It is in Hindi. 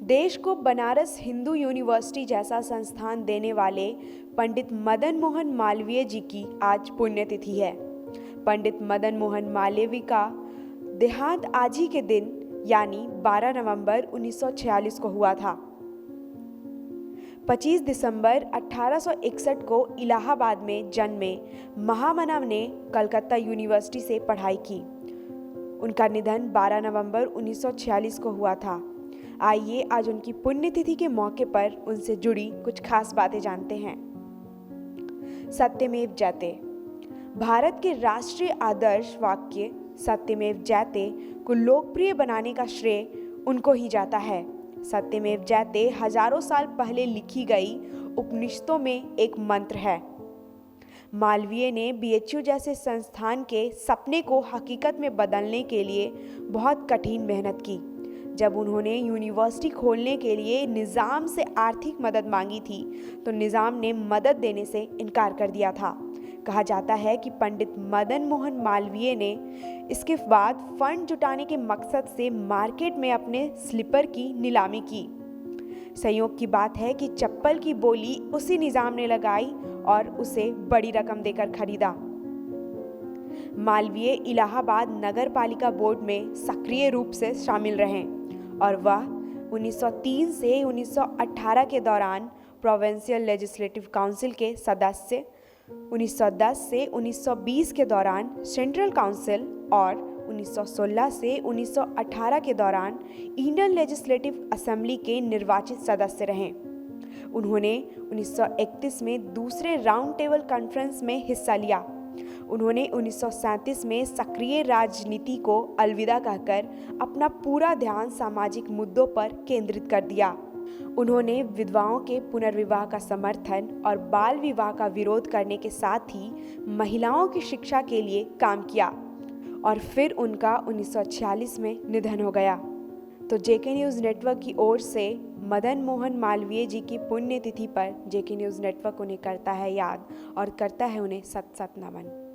देश को बनारस हिंदू यूनिवर्सिटी जैसा संस्थान देने वाले पंडित मदन मोहन मालवीय जी की आज पुण्यतिथि है। पंडित मदन मोहन मालवीय का देहांत आज ही के दिन यानी 12 नवंबर 1946 को हुआ था। 25 दिसंबर 1861 को इलाहाबाद में जन्मे महामना ने कलकत्ता यूनिवर्सिटी से पढ़ाई की। उनका निधन 12 नवंबर 1946 को हुआ था। आइए आज उनकी पुण्यतिथि के मौके पर उनसे जुड़ी कुछ खास बातें जानते हैं। सत्यमेव जयते। भारत के राष्ट्रीय आदर्श वाक्य सत्यमेव जयते को लोकप्रिय बनाने का श्रेय उनको ही जाता है। सत्यमेव जयते हजारों साल पहले लिखी गई उपनिषदों में एक मंत्र है। मालवीय ने बीएचयू जैसे संस्थान के सपने को हकीकत में बदलने के लिए बहुत कठिन मेहनत की। जब उन्होंने यूनिवर्सिटी खोलने के लिए निज़ाम से आर्थिक मदद मांगी थी तो निज़ाम ने मदद देने से इनकार कर दिया था। कहा जाता है कि पंडित मदन मोहन मालवीय ने इसके बाद फंड जुटाने के मकसद से मार्केट में अपने स्लीपर की नीलामी की। संयोग की बात है कि चप्पल की बोली उसी निज़ाम ने लगाई और उसे बड़ी रकम देकर खरीदा। मालवीय इलाहाबाद नगर पालिका बोर्ड में सक्रिय रूप से शामिल रहे और वह 1903 से 1918 के दौरान प्रोविंशियल लेजिस्लेटिव काउंसिल के सदस्य, 1910 से 1920 के दौरान सेंट्रल काउंसिल और 1916 से 1918 के दौरान इंडियन लेजिस्लेटिव असेंबली के निर्वाचित सदस्य रहे। उन्होंने 1931 में दूसरे राउंड टेबल कॉन्फ्रेंस में हिस्सा लिया। उन्होंने 1937 में सक्रिय राजनीति को अलविदा कहकर अपना पूरा ध्यान सामाजिक मुद्दों पर केंद्रित कर दिया। उन्होंने विधवाओं के पुनर्विवाह का समर्थन और बाल विवाह का विरोध करने के साथ ही महिलाओं की शिक्षा के लिए काम किया और फिर उनका 1946 में निधन हो गया। तो जेके न्यूज़ नेटवर्क की ओर से मदन मोहन मालवीय जी की पुण्यतिथि पर जेके न्यूज़ नेटवर्क उन्हें करता है याद और करता है उन्हें सत सत नमन।